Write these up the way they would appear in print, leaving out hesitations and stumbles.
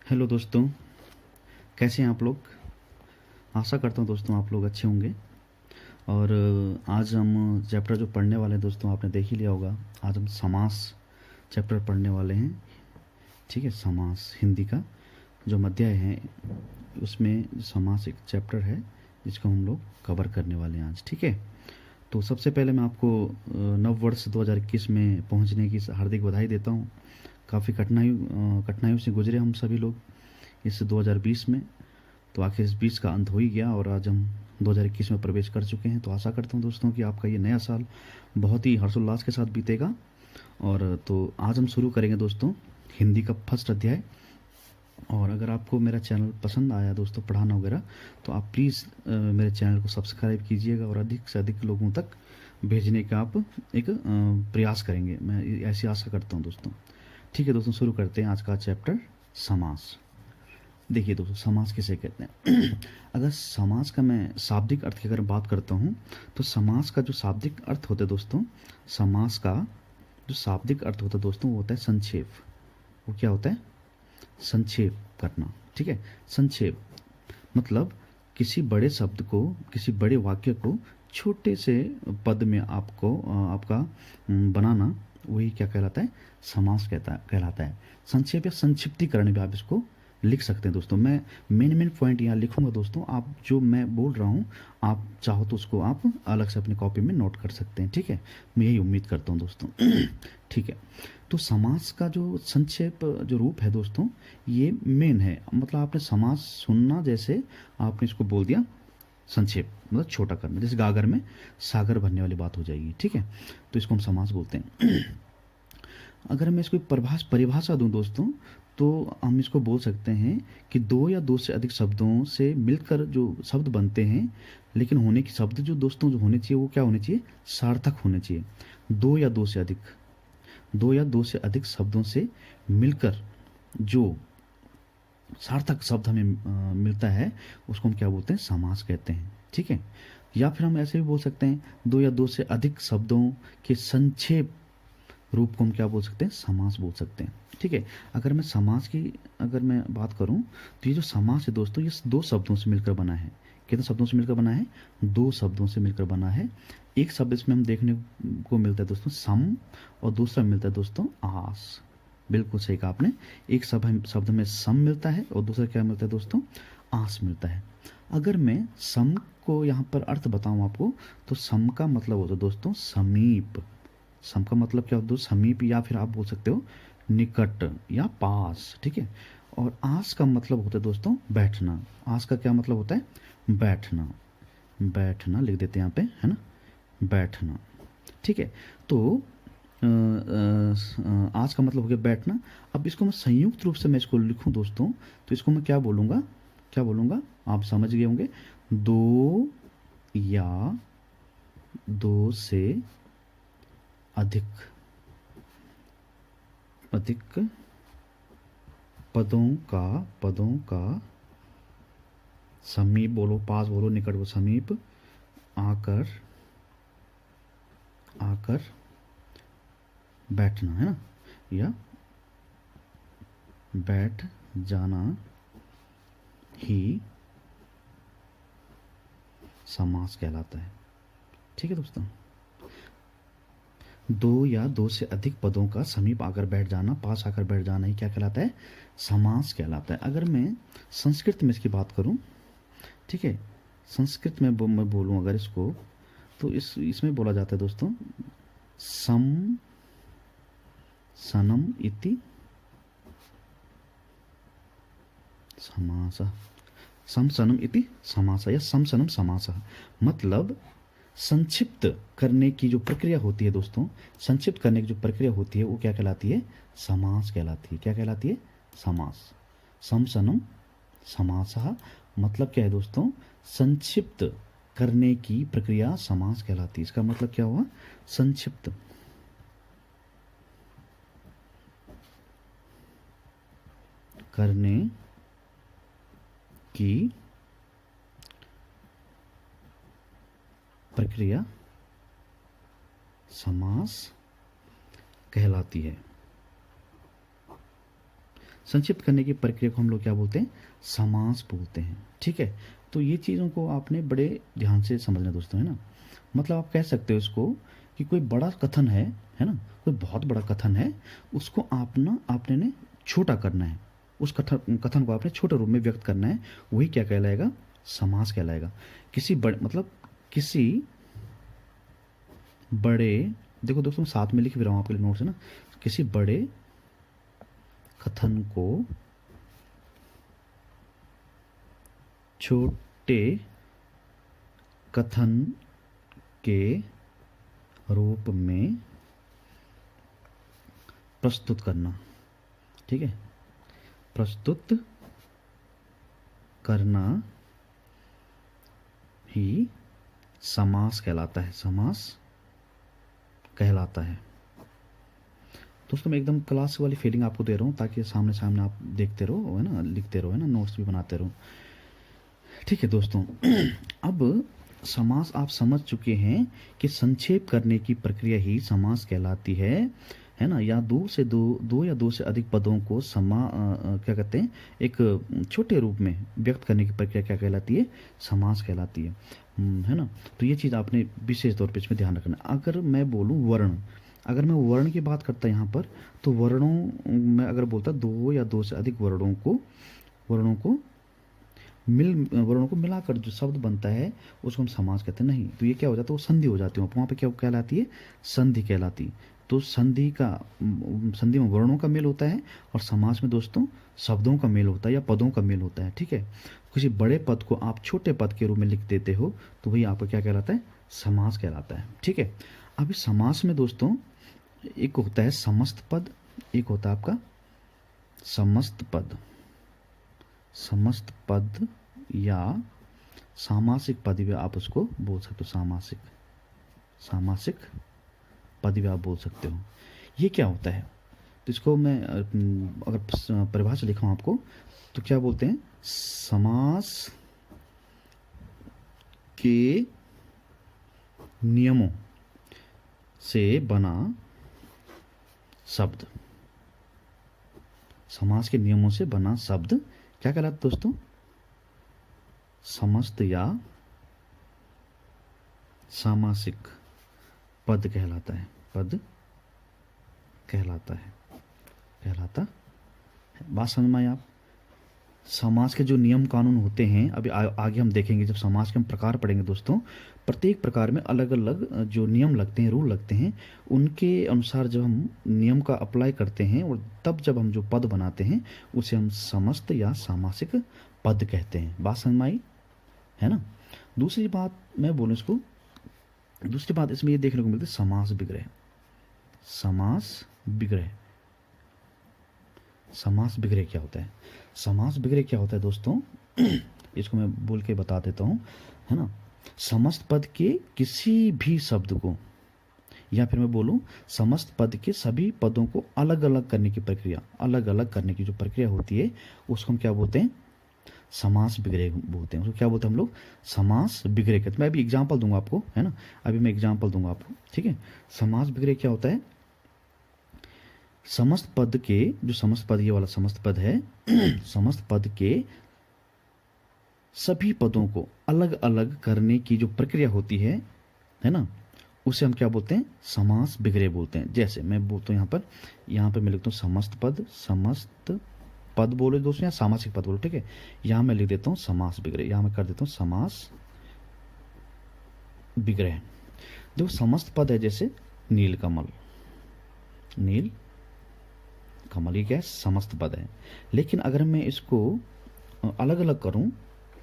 Hello दोस्तों, कैसे हैं आप लोग। आशा करता हूँ दोस्तों आप लोग अच्छे होंगे। और आज हम चैप्टर जो पढ़ने वाले हैं दोस्तों, आपने देख ही लिया होगा। आज हम समास चैप्टर पढ़ने वाले हैं। ठीक है, समास हिंदी का जो अध्याय है उसमें समास एक चैप्टर है जिसको हम लोग कवर करने वाले हैं आज। ठीक है, तो सबसे पहले मैं आपको नव वर्ष 2021 में पहुंचने की हार्दिक बधाई देता हूं। काफ़ी कठिनाइयों से गुजरे हम सभी लोग इस 2020 में। तो आखिर इस 20 का अंत हो ही गया और आज हम 2021 में प्रवेश कर चुके हैं। तो आशा करता हूं दोस्तों कि आपका ये नया साल बहुत ही हर्षोल्लास के साथ बीतेगा। और तो आज हम शुरू करेंगे दोस्तों हिंदी का फर्स्ट अध्याय। और अगर आपको मेरा चैनल पसंद आया दोस्तों, पढ़ाना वगैरह, तो आप प्लीज़ मेरे चैनल को सब्सक्राइब कीजिएगा और अधिक से अधिक लोगों तक भेजने का आप एक प्रयास करेंगे, मैं ऐसी आशा करता हूँ दोस्तों। ठीक है दोस्तों, शुरू करते हैं आज का चैप्टर समास। देखिए दोस्तों, समास किसे कहते हैं। अगर समास का मैं शाब्दिक अर्थ की अगर बात करता हूँ, तो समास का जो शाब्दिक अर्थ होता है दोस्तों, समास का जो शाब्दिक अर्थ होता है दोस्तों, वो होता है संक्षेप। वो क्या होता है? संक्षेप करना। ठीक है, संक्षेप मतलब किसी बड़े शब्द को, किसी बड़े वाक्य को छोटे से पद में आपको आपका बनाना, वही क्या कहलाता है? समास कहलाता है। संक्षेप या संक्षिप्तीकरण भी आप इसको लिख सकते हैं दोस्तों। मैं मेन पॉइंट यहाँ लिखूंगा दोस्तों, आप जो मैं बोल रहा हूँ आप चाहो तो उसको आप अलग से अपनी कॉपी में नोट कर सकते हैं। ठीक है, मैं यही उम्मीद करता हूँ दोस्तों। ठीक है, तो समास का जो संक्षेप जो रूप है दोस्तों, ये मेन है। मतलब आपने समास सुनना, जैसे आपने इसको बोल दिया संक्षेप, मतलब छोटा करना। जैसे गागर में सागर भरने वाली बात हो जाएगी। ठीक है, तो इसको हम समास बोलते हैं। अगर मैं इसको परिभाषा दूं दोस्तों, तो हम इसको बोल सकते हैं कि दो या दो से अधिक शब्दों से मिलकर जो शब्द बनते हैं, लेकिन होने की शब्द जो दोस्तों जो होने चाहिए वो क्या होने चाहिए? सार्थक होने चाहिए। दो या दो से अधिक, दो या दो से अधिक शब्दों से मिलकर जो सार्थक शब्द हमें मिलता है, उसको हम क्या बोलते हैं? समास कहते हैं। ठीक है, या फिर हम ऐसे भी बोल सकते हैं, दो या दो से अधिक शब्दों के संक्षेप रूप को हम क्या बोल सकते हैं? समास बोल सकते हैं। ठीक है, अगर मैं समास की अगर मैं बात करूं, तो ये जो समास है दोस्तों, ये दो शब्दों से मिलकर बना है। कितने शब्दों से मिलकर बना है? दो शब्दों से मिलकर बना है। एक शब्द इसमें हम देखने को मिलता है दोस्तों सम, और दूसरा मिलता है दोस्तों आस। बिल्कुल सही कहा आपने। एक शब्द में सम मिलता है और दूसरा क्या मिलता है दोस्तों? आस मिलता है। अगर मैं सम को यहाँ पर अर्थ बताऊं आपको, तो सम का मतलब होता है दोस्तों समीप। सम का मतलब क्या होता है? समीप, या फिर आप बोल सकते हो निकट या पास। ठीक है, और आस का मतलब होता है दोस्तों बैठना। आस का क्या मतलब होता है? बैठना। बैठना लिख देते हैं यहाँ पे, है ना, बैठना। ठीक है, तो आज का मतलब हो गया बैठना। अब इसको मैं संयुक्त रूप से मैं इसको लिखूं दोस्तों, तो इसको मैं क्या बोलूँगा? क्या बोलूँगा? आप समझ गए होंगे। दो या दो से अधिक अधिक पदों का समीप बोलो, पास बोलो, निकट बोलो, समीप आकर आकर बैठना, है ना, या बैठ जाना ही समास कहलाता है। ठीक है दोस्तों, दो या दो से अधिक पदों का समीप आकर बैठ जाना, पास आकर बैठ जाना ही क्या कहलाता है? समास कहलाता है। अगर मैं संस्कृत में इसकी बात करूं, ठीक है, संस्कृत में मैं बोलूं अगर इसको, तो इसमें बोला जाता है दोस्तों सम सनम इति समासः। सम सनम इति समासः या सम सनम समासः। मतलब संक्षिप्त करने की जो प्रक्रिया होती है दोस्तों, संक्षिप्त करने की जो प्रक्रिया होती है वो क्या कहलाती है? समास कहलाती है। क्या कहलाती है? समास। समसनम समासः मतलब क्या है दोस्तों? संक्षिप्त करने की प्रक्रिया समास कहलाती है। इसका मतलब क्या हुआ? संक्षिप्त करने की प्रक्रिया समास कहलाती है। संक्षिप्त करने की प्रक्रिया को हम लोग क्या बोलते हैं, समास बोलते हैं। ठीक है, तो ये चीज़ों को आपने बड़े ध्यान से समझना दोस्तों, है ना। मतलब आप कह सकते हो इसको कि कोई बड़ा कथन है ना, कोई बहुत बड़ा कथन है, उसको आपने ने छोटा करना है, उस कथन को आपने छोटे रूप में व्यक्त करना है, वही क्या कहलाएगा, समास कहलाएगा। किसी बड़े, देखो दोस्तों साथ में लिख भी रहा हूँ आपके लिए नोट्स, है ना। किसी बड़े कथन को छोटे कथन के रूप में प्रस्तुत करना। ठीक है, प्रस्तुत करना ही समास कहलाता है, समास कहलाता है। दोस्तों मैं एकदम क्लास वाली फीलिंग आपको दे रहा हूँ ताकि सामने सामने आप देखते रहो, है ना, लिखते रहो, है ना, नोट्स भी बनाते रहो। ठीक है दोस्तों, अब समास आप समझ चुके हैं कि संक्षेप करने की प्रक्रिया ही समास कहलाती है ना। या दो या दो से अधिक पदों को क्या कहते हैं, एक छोटे रूप में व्यक्त करने की प्रक्रिया क्या कहलाती है, समास कहलाती है ना। तो ये चीज़ आपने विशेष तौर पे इसमें ध्यान रखना। अगर मैं बोलूँ वर्ण, अगर मैं वर्ण की बात करता यहाँ पर, तो वर्णों में अगर बोलता दो या दो से अधिक वर्णों को मिलाकर जो शब्द बनता है उसको हम समास कहते हैं। नहीं तो ये क्या हो जाता है, वो संधि हो जाती है, वहाँ पे क्या कहलाती है, संधि कहलाती। तो संधि में वर्णों का मेल होता है और समास में दोस्तों शब्दों का मेल होता है या पदों का मेल होता है। ठीक है, किसी बड़े पद को आप छोटे पद के रूप में लिख देते हो तो वही आपका क्या कहलाता है, समास कहलाता है। ठीक है, अभी समास में दोस्तों एक होता है समस्त पद, एक होता है आपका समस्त पद। समस्त पद या सामासिक पद भी आप उसको बोल सकते हो, सामासिक पद भी आप बोल सकते हो। ये क्या होता है, तो इसको मैं अगर परिभाषा लिखाऊं आपको तो क्या बोलते हैं, समास के नियमों से बना शब्द। समास के नियमों से बना शब्द क्या कहलाता है दोस्तों, समस्त या सामासिक पद कहलाता है, पद कहलाता है। बात समझ में आई आप। समास के जो नियम कानून होते हैं अभी आगे हम देखेंगे, जब समास के हम प्रकार पढ़ेंगे दोस्तों, प्रत्येक प्रकार में अलग अलग जो नियम लगते हैं, रूल लगते हैं, उनके अनुसार जब हम नियम का अप्लाई करते हैं और तब जब हम जो पद बनाते हैं उसे हम समस्त या सामासिक पद कहते हैं। बात समझ में आई, है ना। दूसरी बात मैं बोलूँ इसको, दूसरी बात इसमें ये देखने को मिलती है समास विग्रह। समास विग्रह, समास विग्रह क्या होता है, समास विग्रह क्या होता है दोस्तों, इसको मैं बोल के बता देता हूँ, है ना। समस्त पद के किसी भी शब्द को, या फिर मैं बोलूँ समस्त पद के सभी पदों को अलग अलग करने की प्रक्रिया, अलग अलग करने की जो प्रक्रिया होती है उसको हम क्या बोलते हैं, समास विग्रह बोलते हैं। उसको क्या बोलते हैं हम लोग, समास विग्रह कहते हैं। मैं अभी एग्जाम्पल दूंगा आपको, है ना, अभी मैं एग्जाम्पल दूंगा आपको। ठीक है, समास विग्रह क्या होता है, समस्त पद के, जो समस्त पद, ये वाला समस्त पद है, समस्त पद के सभी पदों को अलग अलग करने की जो प्रक्रिया होती है ना, उसे हम क्या बोलते हैं, समास विग्रह बोलते हैं। जैसे मैं बोलता हूँ यहाँ पर मैं लिखता हूँ समस्त पद बोलो दोस्तों, या सामासिक पद बोलो। ठीक है, यहाँ मैं लिख देता हूँ समास विग्रह, यहाँ मैं कर देता हूँ समास विग्रह। देखो समस्त पद है जैसे नीलकमल, नील कमल, ये क्या है, समस्त पद है। लेकिन अगर मैं इसको अलग अलग करूं,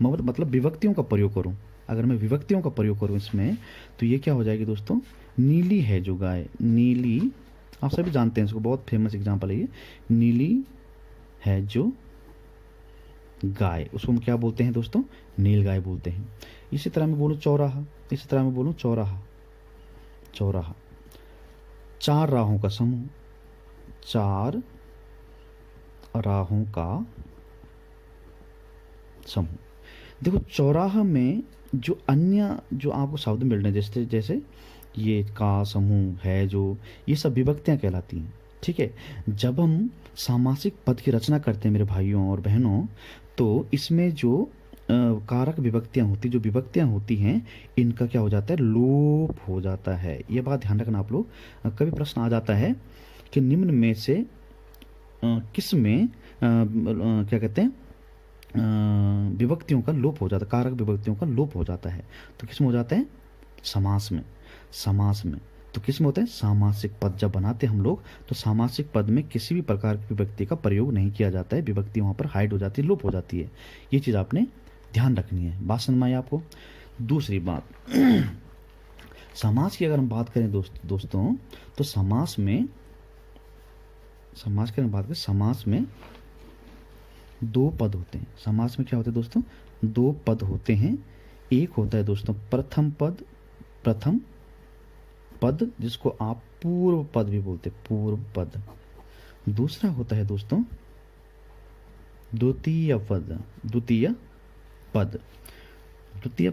मतलब विभक्तियों का प्रयोग करूं, अगर मैं विभक्तियों का प्रयोग करूं इसमें, तो ये क्या हो जाएगी दोस्तों, नीली है जो गाय, नीली, आप सभी जानते हैं इसको, बहुत फेमस एग्जांपल है ये, नीली है जो गाय, उसको हम क्या बोलते हैं दोस्तों, नील गाय बोलते हैं। इसी तरह मैं बोलूं चौराहा, इसी तरह मैं बोलूं चौराहा, चौराहा, चार राहों का समूह, चार राहों का समूह। देखो चौराहा में जो अन्य जो आपको शब्द मिल रहे हैं, जैसे ये का समूह है, जो ये सब विभक्तियां कहलाती हैं, ठीक है। जब हम सामासिक पद की रचना करते हैं मेरे भाइयों और बहनों, तो इसमें जो कारक विभक्तियां होती, जो विभक्तियां होती हैं, इनका क्या हो जाता है, लोप हो जाता है। ये बात ध्यान रखना आप लोग। कभी प्रश्न आ जाता है कि निम्न में से किस में क्या कहते हैं, विभक्तियों का लोप हो जाता है, कारक विभक्तियों का लोप हो जाता है। तो किस में हो जाता है, समास में। समास में तो किस में होता है, सामासिक पद जब बनाते हैं हम लोग, तो सामासिक पद में किसी भी प्रकार की विभक्ति का प्रयोग नहीं किया जाता है, विभक्ति वहाँ पर हाइड हो जाती है, लोप हो जाती है। ये चीज़ आपने ध्यान रखनी है। बात समझ में आई आपको। दूसरी बात, समास की अगर हम बात करें दोस्तों, तो समास की अगर बात करें, समास में दो पद होते हैं। समास में क्या होते हैं दोस्तों, दो पद होते हैं। एक होता है दोस्तों प्रथम पद, जिसको आप पूर्व पद भी बोलते हैं, पूर्व पद। दूसरा होता है दोस्तों द्वितीय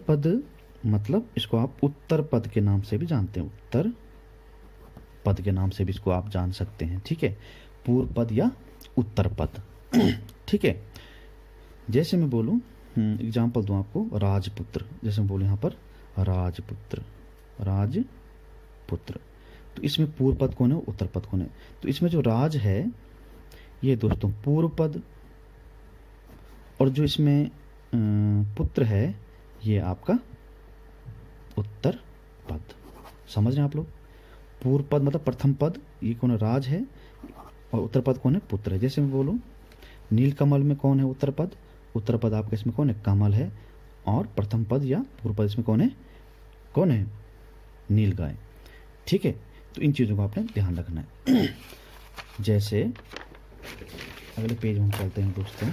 पद मतलब इसको आप उत्तर पद के नाम से भी जानते हैं, उत्तर पद के नाम से भी इसको आप जान सकते हैं। ठीक है, पूर्व पद या उत्तर पद। ठीक है, जैसे मैं बोलूं, एग्जाम्पल दूं आपको, राजपुत्र, जैसे मैं बोलूं यहाँ पर राजपुत्र, तो इसमें पूर्व पद कौन है, उत्तर पद कौन है। तो इसमें जो राज है ये दोस्तों पूर्व पद, और जो इसमें पुत्र है ये आपका उत्तर पद। समझ रहे हैं आप लोग। पूर्व पद मतलब प्रथम पद, ये कौन है, राज है, और उत्तर पद कौन है, पुत्र है। जैसे मैं बोलूं नीलकमल में कौन है, उत्तर पद आपका इसमें कौन है, कमल है, और प्रथम पद या पूर्व पद इसमें कौन है, नीलगाय। ठीक है, तो इन चीज़ों को आपने ध्यान रखना है। जैसे अगले पेज में हम चलते हैं दोस्तों।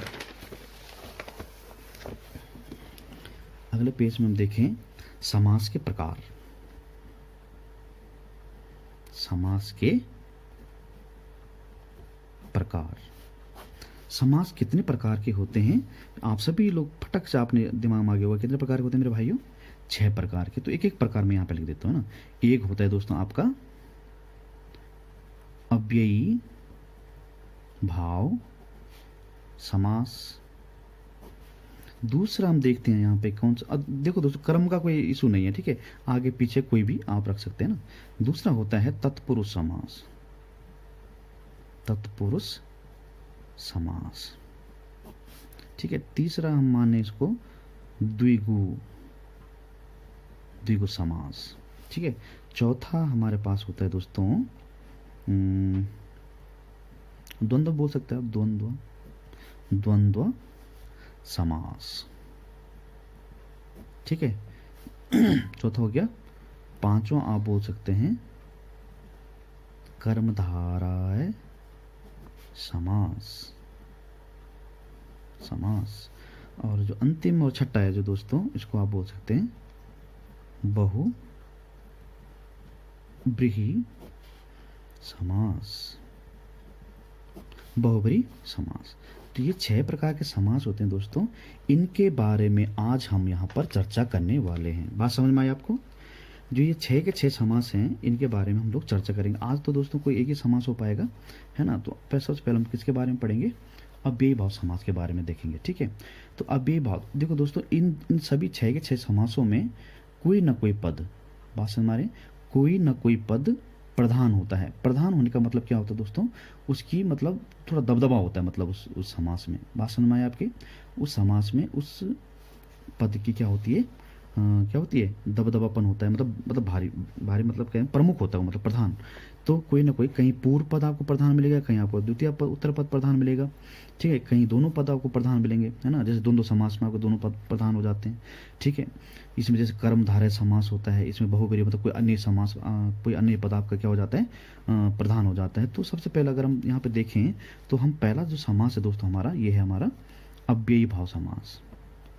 अगले पेज में हम देखें समास के प्रकार। समास कितने प्रकार के होते हैं, आप सभी लोग फटक से आपने दिमाग में आ गया होगा, कितने प्रकार के होते हैं मेरे भाइयों, 6 प्रकार के। तो एक एक प्रकार में यहाँ पे लिख देता हूँ ना। एक होता है दोस्तों आपका अव्ययी भाव समास। दूसरा हम देखते हैं यहाँ पे कौन सा, देखो दोस्तों क्रम का कोई इशू नहीं है, ठीक है, आगे पीछे कोई भी आप रख सकते हैं ना। दूसरा होता है तत्पुरुष समास। ठीक है, तीसरा हम माने इसको द्विगु समास। ठीक है, चौथा हमारे पास होता है दोस्तों द्वंद्व, बोल सकते हैं आप, द्वंद्व समास। ठीक है, चौथा हो गया। पांचवा आप बोल सकते हैं कर्मधारय समास। और जो अंतिम और छठा है जो दोस्तों, इसको आप बोल सकते हैं बहुब्रीहि समास। तो ये 6 प्रकार के समास होते हैं दोस्तों। इनके बारे में आज हम यहाँ पर चर्चा करने वाले हैं। बात समझ में आई आपको। जो ये 6 के 6 समास हैं, इनके बारे में हम लोग चर्चा करेंगे। आज तो दोस्तों कोई एक ही समास हो पाएगा, है ना। तो सबसे पहले हम किसके बारे में पढ़ेंगे, अव्ययी भाव समास के बारे में देखेंगे। ठीक है, तो अव्ययी भाव, देखो दोस्तों इन सभी 6 के 6 समासों में कोई ना कोई पद, बात समझ में, कोई ना कोई पद प्रधान होता है। प्रधान होने का मतलब क्या होता है दोस्तों, उसकी मतलब थोड़ा दबदबा होता है, मतलब उस समास में। बात समझ में आए आपके। उस समास में उस पद की क्या होती है, दबदबापन होता है, मतलब भारी मतलब क्या है, प्रमुख होता है, मतलब प्रधान। तो कोई ना कोई, कहीं पूर्व पद आपको प्रधान मिलेगा, कहीं आपको द्वितीय पद उत्तर पद प्रधान मिलेगा। ठीक है, कहीं दोनों पद आपको प्रधान मिलेंगे, है ना। जैसे द्वंद्व समास में आपको दोनों पद प्रधान हो जाते हैं। ठीक है, इसमें जैसे कर्मधारय समास होता है, इसमें बहुब्रीहि मतलब कोई अन्य समास, कोई अन्य पद आपका क्या हो जाता है, प्रधान हो जाता है। तो सबसे पहले अगर हम यहाँ पे देखें, तो हम पहला जो समास है दोस्तों हमारा, ये है हमारा अव्ययी भाव समास।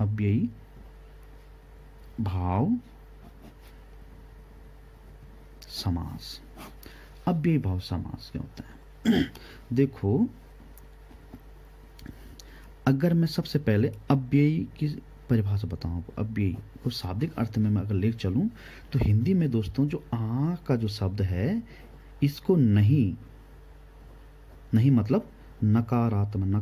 अव्ययी भाव समास। अव्ययी भाव समास क्या होता है देखो, अगर मैं सबसे पहले अव्ययी की परिभाषा बताऊं, अव्ययी को शाब्दिक अर्थ में मैं अगर ले चलूं, तो हिंदी में दोस्तों जो आ का जो शब्द है, इसको नहीं नहीं मतलब नकारात्मक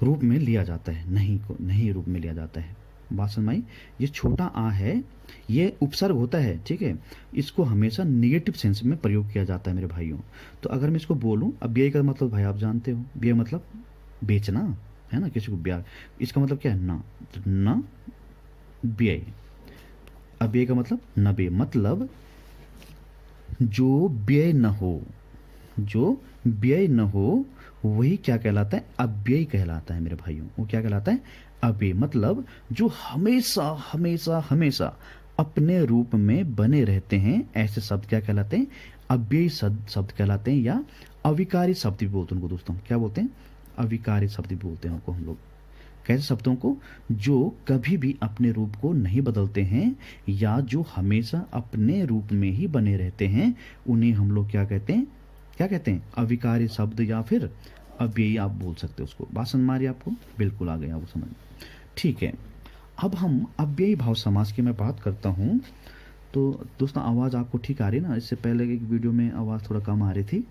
रूप में लिया जाता है, नहीं को नहीं रूप में लिया जाता है। बात समझ में आई? ये छोटा आ है, ये उपसर्ग होता है, ठीक है। इसको हमेशा नेगेटिव सेंस में प्रयोग किया जाता है मेरे भाइयों। तो अगर मैं इसको बोलूं, अब व्यय का मतलब भाई आप जानते हो, व्यय मतलब बेचना है ना, किसी को ब्याज। इसका मतलब क्या है? ना, तो न व्यय। अब व्यय का मतलब नबे, मतलब जो व्यय न हो, जो व्यय न हो वही क्या कहलाता है? अव्यय कहलाता है मेरे भाइयों। वो क्या कहलाता है? अव्यय। मतलब जो हमेशा हमेशा हमेशा अपने रूप में बने रहते हैं, ऐसे शब्द क्या कहलाते हैं? अव्ययी शब्द कहलाते हैं, या अविकारी शब्द भी बोलते हैं उनको दोस्तों। क्या बोलते हैं? अविकारी शब्द भी बोलते हैं उनको हम लोग। कैसे शब्दों को? जो कभी भी अपने रूप को नहीं बदलते हैं, या जो हमेशा अपने रूप में ही बने रहते हैं, उन्हें हम लोग क्या कहते हैं? क्या कहते हैं? अविकारी शब्द, या फिर अव्ययी आप बोल सकते हो उसको। बात समझ में आ रही है आपको? बिल्कुल आ गई आपको समझ में। ठीक है, अब हम अव्ययी भाव समास की मैं बात करता हूँ। तो दोस्तों आवाज़ आपको ठीक आ रही है ना? इससे पहले एक वीडियो में आवाज़ थोड़ा कम आ रही थी,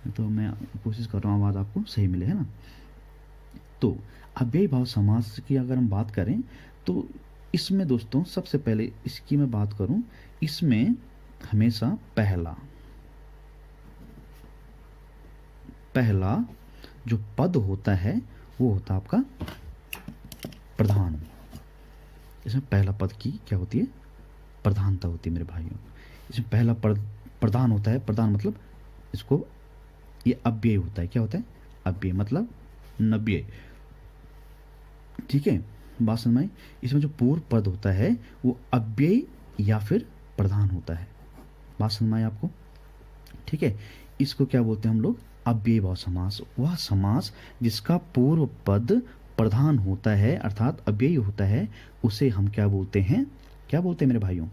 तो मैं कोशिश कर रहा हूँ आवाज़ आपको सही मिले, है ना। तो अव्ययी भाव समास की अगर हम बात करें, तो इसमें दोस्तों सबसे पहले इसकी मैं बात करूं, इसमें हमेशा पहला जो पद होता है वो होता है आपका प्रधान। इसमें पहला पद की क्या होती है? प्रधानता होती है मेरे भाइयों। इसमें पहला प्रधान होता है। प्रधान मतलब इसको, ये अव्यय होता है। क्या होता है? अव्यय मतलब नव्यय। ठीक है, बात समझ में आई? इसमें जो पूर्व पद होता है वो अव्यय या फिर प्रधान होता है। बात समझ में आई आपको? ठीक है, इसको क्या बोलते हैं हम लोग? अव्ययी भाव समास। वह समास जिसका पूर्व पद प्रधान होता है, अर्थात अव्ययी होता है, उसे हम क्या बोलते हैं? क्या बोलते हैं मेरे भाइयों?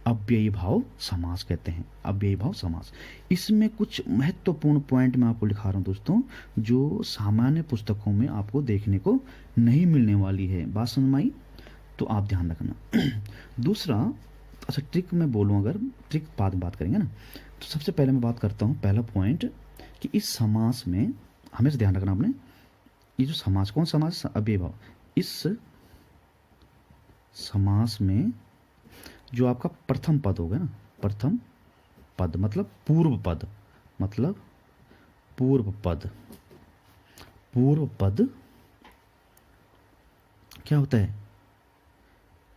अव्ययी भाव समास कहते हैं। अव्ययी भाव समास। इसमें कुछ महत्वपूर्ण पॉइंट मैं आपको लिखा रहा हूं दोस्तों, जो सामान्य पुस्तकों में आपको देखने को नहीं मिलने वाली है। बात समझ में आई? तो आप ध्यान रखना। दूसरा, अच्छा ट्रिक में बोलूं, अगर ट्रिक बाद में बात करेंगे ना, तो सबसे पहले मैं बात करता हूं पहला पॉइंट, कि इस समास में हमेशा ध्यान रखना आपने, ये जो समास, कौन समास? अव्ययी भाव। इस समास में जो आपका प्रथम पद होगा ना, प्रथम पद मतलब पूर्व पद, मतलब पूर्व पद। पूर्व पद क्या होता है?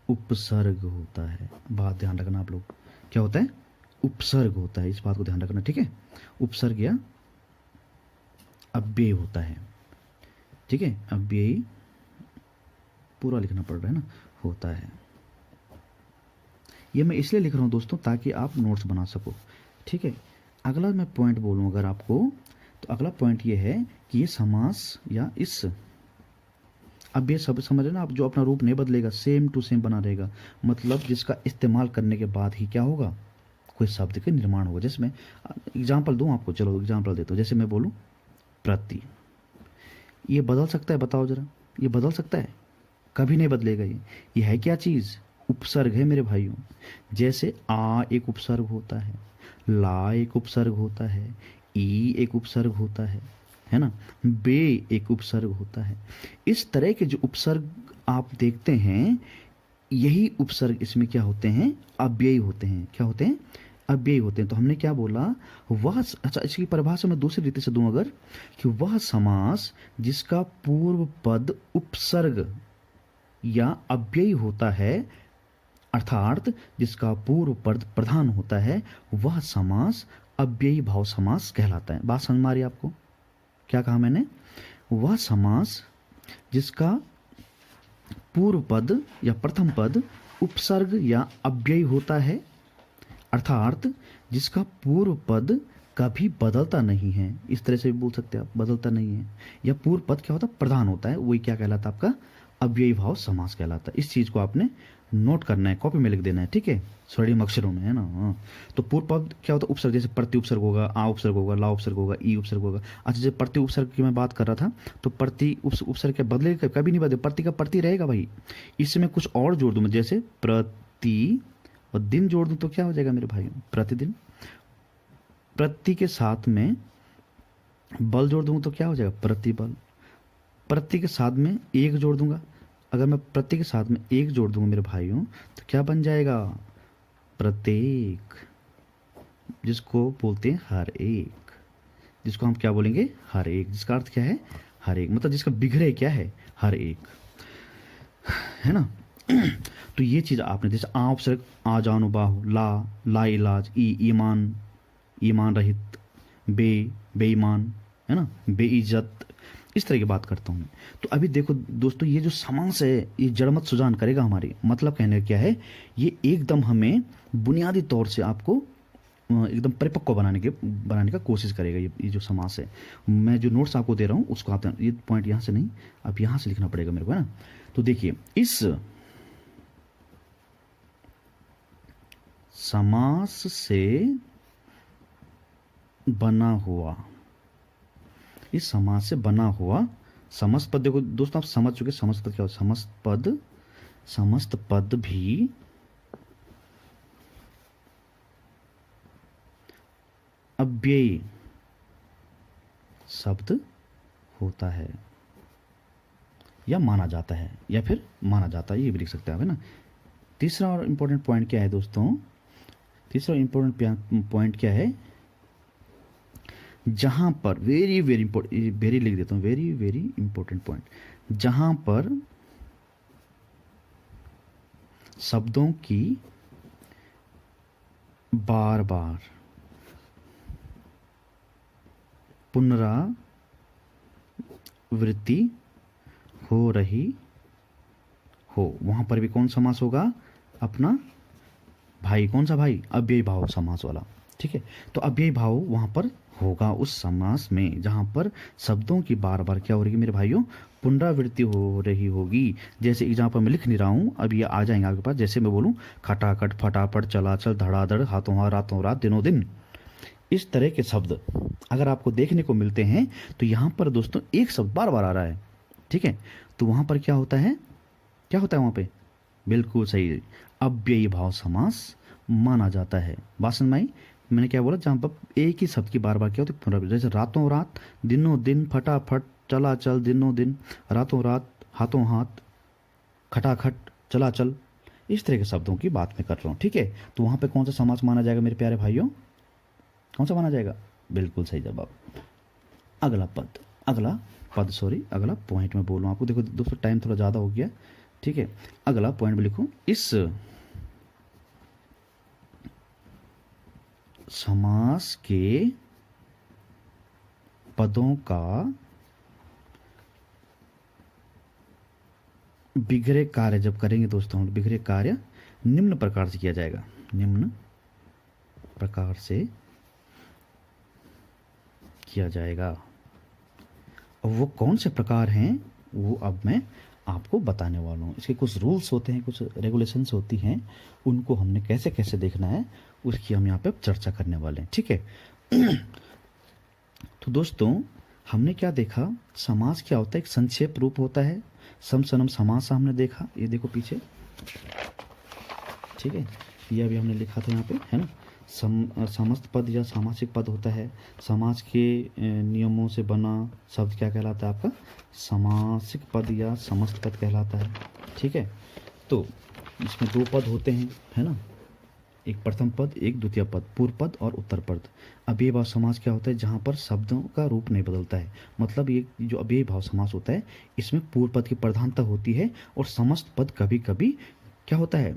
उपसर्ग होता है। बात ध्यान रखना आप लोग, क्या होता है? उपसर्ग होता है। इस बात को ध्यान रखना, ठीक है। उपसर्ग या अव्यय होता है, ठीक है। अव्यय पूरा लिखना पड़ रहा है ना, होता है। ये मैं इसलिए लिख रहा हूँ दोस्तों ताकि आप नोट्स बना सको, ठीक है। अगला मैं पॉइंट बोलूँ अगर आपको, तो अगला पॉइंट ये है कि ये समास या इस, अब ये सब समझ रहे ना आप, जो अपना रूप नहीं बदलेगा, सेम टू सेम बना रहेगा, मतलब जिसका इस्तेमाल करने के बाद ही क्या होगा? कोई शब्द का निर्माण होगा। जैसे मैं एग्जाम्पल दूँ आपको, चलो एग्जाम्पल देता हूँ। जैसे मैं बोलूँ प्रति, ये बदल सकता है? बताओ जरा, ये बदल सकता है? कभी नहीं बदलेगा। ये है क्या चीज़? उपसर्ग है मेरे भाइयों। जैसे आ एक उपसर्ग होता है, ला एक उपसर्ग होता है, ई एक उपसर्ग होता है ना, बे एक उपसर्ग होता है। इस तरह के जो उपसर्ग आप देखते हैं, यही उपसर्ग इसमें क्या होते हैं? अव्ययी होते हैं। क्या होते हैं? अव्ययी होते हैं। तो हमने क्या बोला? वह, अच्छा इसकी परिभाषा मैं दूसरी रीति से दूं अगर, कि वह समास जिसका पूर्व पद उपसर्ग या अव्ययी होता है, अर्थात जिसका पूर्व पद प्रधान होता है, वह समास अव्ययी भाव समास कहलाता है। बात समझ में आ रही है आपको? क्या कहा मैंने? वह समास जिसका पूर्व पद या प्रथम पद उपसर्ग या अव्ययी होता है, अर्थात जिसका पूर्व पद कभी बदलता नहीं है। इस तरह से भी बोल सकते हैं आप, बदलता नहीं है, या पूर्व पद क्या होता है? प्रधान होता है। वही क्या कहलाता है? आपका अव्ययी भाव समास कहलाता है। इस चीज़ को आपने नोट करना है, कॉपी में लिख देना है, ठीक है, स्वर्णिम अक्षरों में, है ना। हाँ, तो पूर्व पद क्या होता है? उपसर्ग। जैसे प्रति उपसर्ग होगा, आ उपसर्ग होगा, ला उपसर्ग होगा, ई उपसर्ग होगा। अच्छा, जब प्रति उपसर्ग की मैं बात कर रहा था, तो प्रति उपसर्ग के बदले कभी नहीं बदले, प्रति का प्रति रहेगा भाई। इसमें कुछ और जोड़ दूँ मैं, जैसे प्रति और दिन जोड़ दूँ तो क्या हो जाएगा मेरे भाई? प्रतिदिन। प्रति के साथ में बल जोड़ दूंगा तो क्या हो जाएगा, प्रतिबल। प्रति के साथ में एक जोड़ दूंगा, अगर मैं प्रति के साथ में एक जोड़ दूंगा मेरे भाइयों तो क्या बन जाएगा, प्रत्येक, जिसको बोलते हैं हर एक, जिसको हम क्या बोलेंगे, हर एक, जिसका अर्थ क्या है, हर एक, मतलब जिसका बिगड़े क्या है, हर एक, है ना। तो ये चीज़ आपने, जैसे आप से आ जानो बाहु, ला इलाज, ईमान, ईमान रहित, बेईमान, है ना, बेइज्जत, इस तरह की बात करता हूँ। तो अभी देखो दोस्तों, ये जो समास है ये जड़मत सुजान करेगा हमारी, मतलब कहने का क्या है, ये एकदम हमें बुनियादी तौर से आपको एकदम परिपक्व बनाने का कोशिश करेगा। ये जो समास है, मैं जो नोट्स आपको दे रहा हूँ उसको आप, ये पॉइंट यहाँ से नहीं, अब यहाँ से लिखना पड़ेगा मेरे को, है ना। तो देखिए, इस समास से बना हुआ, इस समास से बना हुआ समस्त पद, देखो दोस्तों आप समझ चुके समस्त पद क्या होता है, समस्त पद भी अव्ययी शब्द होता है, या माना जाता है, या फिर माना जाता है, ये भी लिख सकते हैं, है ना। तीसरा और इम्पोर्टेंट पॉइंट क्या है दोस्तों, तीसरा इम्पोर्टेंट पॉइंट क्या है, जहां पर वेरी वेरी इंपॉर्टेंट, वेरी लिख देता हूं, वेरी वेरी इंपॉर्टेंट पॉइंट, जहां पर शब्दों की बार बार पुनरावृत्ति हो रही हो, वहां पर भी कौन समास होगा, अपना भाई, कौन सा भाई, अव्ययी भाव समास वाला, ठीक है। तो अव्ययी भाव वहां पर होगा उस समास में जहां पर शब्दों की बार बार क्या हो रही है मेरे भाइयों, पुनरावृत्ति हो रही होगी। जैसे एग्जाम्पल मैं लिख नहीं रहा हूं, अब ये आ जाएंगे आपके पास, जैसे मैं बोलूं खटाखट, फटाफट, चलाचल, धड़ाधड़, हाथों हाथ, रातों रात, दिनों दिन, इस तरह के शब्द अगर आपको देखने को मिलते हैं तो यहाँ पर दोस्तों एक शब्द बार बार आ रहा है, ठीक है। तो वहाँ पर क्या होता है, क्या होता है वहाँ पे, बिल्कुल सही, अव्ययी भाव समास माना जाता है। बात समझ में आई, मैंने क्या बोला, जहाँ पर एक ही शब्द की बार बार क्या होती है पुनरावृत्ति, जैसे रातों रात, दिनों दिन, फटाफट, चलाचल, दिनों दिन, रातों रात, हाथों हाथ, खटाखट, चलाचल, इस तरह के शब्दों की बात मैं कर रहा हूँ, ठीक है। तो वहाँ पे कौन सा समास माना जाएगा मेरे प्यारे भाइयों, कौन सा माना जाएगा, बिल्कुल सही जवाब, अगला पद, अगला पद, सॉरी अगला पॉइंट में बोल रहा हूँ आपको। देखो दोस्तों टाइम थोड़ा ज़्यादा हो गया, ठीक है। अगला पॉइंट में लिखूँ, इस समास के पदों का बिगड़े कार्य जब करेंगे दोस्तों, हम बिगड़े कार्य निम्न प्रकार से किया जाएगा, निम्न प्रकार से किया जाएगा। और वो कौन से प्रकार हैं वो अब मैं आपको बताने वाला हूँ। इसके कुछ रूल्स होते हैं, कुछ रेगुलेशंस होती हैं, उनको हमने कैसे कैसे देखना है उसकी हम यहाँ पे चर्चा करने वाले हैं, ठीक है। तो दोस्तों हमने क्या देखा, समास क्या होता है, एक संक्षेप रूप होता है, समसनम समास हमने देखा, ये देखो पीछे, ठीक है, ये अभी हमने लिखा था यहाँ पे, है ना। समस्त पद या सामासिक पद होता है, समास के नियमों से बना शब्द क्या कहलाता है आपका, सामासिक पद या समस्त पद कहलाता है, ठीक है। तो इसमें दो पद होते हैं, है ना, एक प्रथम पद, एक द्वितीय पद, पूर्व पद और उत्तर पद। अव्ययी भाव समास क्या होता है, जहाँ पर शब्दों का रूप नहीं बदलता है, मतलब ये जो अव्ययी भाव समास होता है इसमें पूर्व पद की प्रधानता होती है और समस्त पद कभी कभी क्या होता है,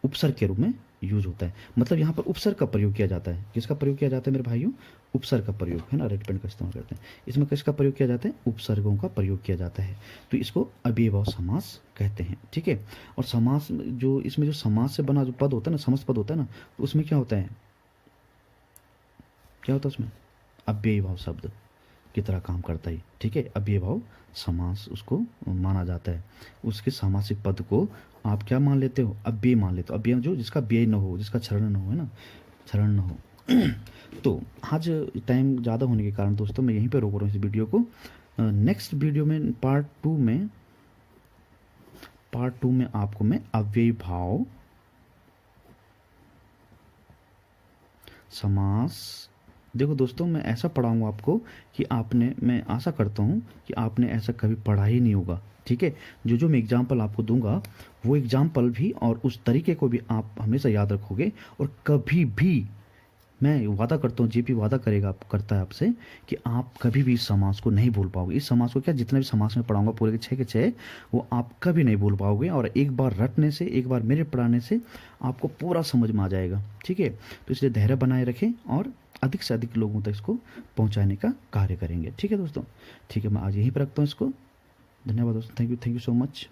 उपसर्ग के रूप में यूज होता है। मतलब यहाँ पर उपसर्ग का प्रयोग किया जाता है, किसका प्रयोग किया जाता है मेरे भाइयों, उपसर्ग का प्रयोग, है ना, रेड पेन का इस्तेमाल करते हैं, इसमें किसका प्रयोग किया जाता है, उपसर्गों का प्रयोग किया जाता है। तो इसको अव्ययी भाव समास कहते हैं, ठीक है। और समास जो इसमें जो समास से बना जो पद होता है ना, समस्त पद होता है ना, तो उसमें क्या होता है, क्या होता है उसमें, अव्ययी भाव शब्द की तरह काम करता है, ठीक है। अव्ययी भाव समास उसको माना जाता है, उसके सामासिक पद को आप क्या मान लेते हो, अव्यय मान लेते हो, अव्यय जो जिसका व्यय न हो, जिसका क्षरण न हो, है ना, क्षरण न हो। तो आज टाइम ज़्यादा होने के कारण दोस्तों मैं यहीं पे रोक रहा हूँ इस वीडियो को। नेक्स्ट वीडियो में पार्ट टू में आपको मैं अव्ययी भाव समास। देखो दोस्तों, मैं ऐसा पढ़ाऊँगा आपको कि आपने, मैं आशा करता हूँ कि आपने ऐसा कभी पढ़ा ही नहीं होगा, ठीक है। जो मैं एग्जाम्पल आपको दूंगा, वो एग्जाम्पल भी और उस तरीके को भी आप हमेशा याद रखोगे, और कभी भी, मैं वादा करता हूँ, जेपी वादा करेगा, आप करता है आपसे, कि आप कभी भी इस समास को नहीं भूल पाओगे। इस समास को क्या, जितने भी समास में पढ़ाऊंगा पूरे के 6 वो आप कभी नहीं भूल पाओगे, और एक बार रटने से, एक बार मेरे पढ़ाने से आपको पूरा समझ में आ जाएगा, ठीक है। तो इसलिए धैर्य बनाए रखें और अधिक से अधिक लोगों तक इसको पहुँचाने का कार्य करेंगे, ठीक है दोस्तों। ठीक है, मैं आज यहीं पर रखता हूँ इसको। धन्यवाद दोस्तों, थैंक यू सो मच।